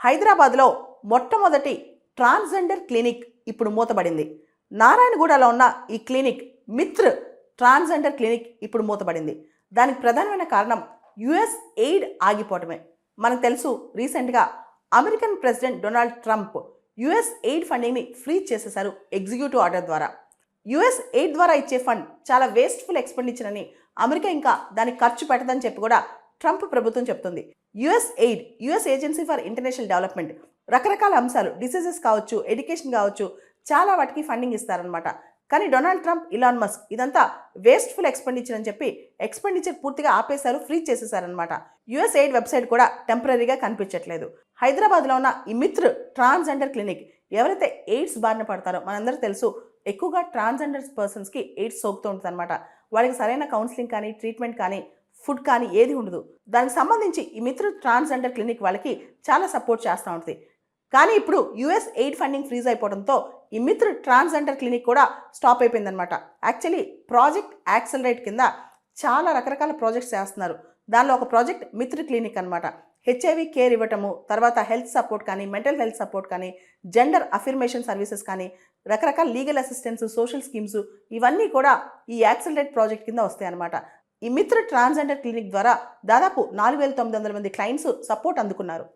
హైదరాబాద్లో మొట్టమొదటి transgender clinic ఇప్పుడు మూతబడింది. నారాయణగూడలో ఉన్న ఈ క్లినిక్ మిత్ర్ ట్రాన్స్జెండర్ క్లినిక్ ఇప్పుడు మూతబడింది. దానికి ప్రధానమైన కారణం యుఎస్ ఎయిడ్ ఆగిపోవటమే. మనకు తెలుసు, రీసెంట్గా American president Donald Trump US aid ఫండింగ్ని ఫ్రీజ్ చేసేశారు ఎగ్జిక్యూటివ్ ఆర్డర్ ద్వారా. యుఎస్ ఎయిడ్ ద్వారా ఇచ్చే ఫండ్ చాలా వేస్ట్ఫుల్ ఎక్స్పెండిచర్ అని, అమెరికా ఇంకా దానికి ఖర్చు పెట్టదని చెప్పి కూడా ట్రంప్ ప్రభుత్వం చెప్తుంది. US aid, US agency for international development రకరకాల అంశాలు, డిసీజెస్ కావచ్చు, ఎడ్యుకేషన్ కావచ్చు, చాలా వాటికి ఫండింగ్ ఇస్తారనమాట. కానీ డొనాల్డ్ ట్రంప్, ఇలాన్ మస్క్ ఇదంతా వేస్ట్ఫుల్ ఎక్స్పెండిచర్ అని చెప్పి ఎక్స్పెండిచర్ పూర్తిగా ఆపేశారు, ఫ్రీజ్ చేసేసారనమాట. యుఎస్ ఎయిడ్ వెబ్సైట్ కూడా టెంపరీగా కనిపించట్లేదు. హైదరాబాద్లో ఉన్న ఈ మిత్ర్ ట్రాన్స్జెండర్ క్లినిక్ ఎవరైతే ఎయిడ్స్ బారిన పడతారో, మనందరూ తెలుసు ఎక్కువగా ట్రాన్స్జెండర్ పర్సన్స్కి ఎయిడ్స్ సోకుతూ ఉంటుంది అనమాట. వాళ్ళకి సరైన కౌన్సిలింగ్ కానీ, ట్రీట్మెంట్ కానీ, ఫుడ్ కానీ ఏది ఉండదు. దానికి సంబంధించి ఈ మిత్ర ట్రాన్స్జెండర్ క్లినిక్ వాళ్ళకి చాలా సపోర్ట్ చేస్తూ ఉంటుంది. కానీ ఇప్పుడు యుఎస్ ఎయిడ్ ఫండింగ్ ఫ్రీజ్ అయిపోవడంతో ఈ మిత్ర ట్రాన్స్జెండర్ క్లినిక్ కూడా స్టాప్ అయిపోయిందనమాట. యాక్చువల్లీ ప్రాజెక్ట్ యాక్సలరేట్ కింద చాలా రకరకాల ప్రాజెక్ట్స్ చేస్తున్నారు. దానిలో ఒక ప్రాజెక్ట్ మిత్ర క్లినిక్ అనమాట. హెచ్ఐవి కేర్ ఇవ్వటము, తర్వాత హెల్త్ సపోర్ట్ కానీ, మెంటల్ హెల్త్ సపోర్ట్ కానీ, జెండర్ అఫర్మేషన్ సర్వీసెస్ కానీ, రకరకాల లీగల్ అసిస్టెన్స్, సోషల్ స్కీమ్స్ ఇవన్నీ కూడా ఈ యాక్సలరేట్ ప్రాజెక్ట్ కింద వస్తాయి అనమాట. ఈ మిత్ర ట్రాన్స్జెండర్ క్లినిక్ ద్వారా దాదాపు 4,900 మంది క్లయింట్స్ సపోర్ట్ అందుకున్నారు.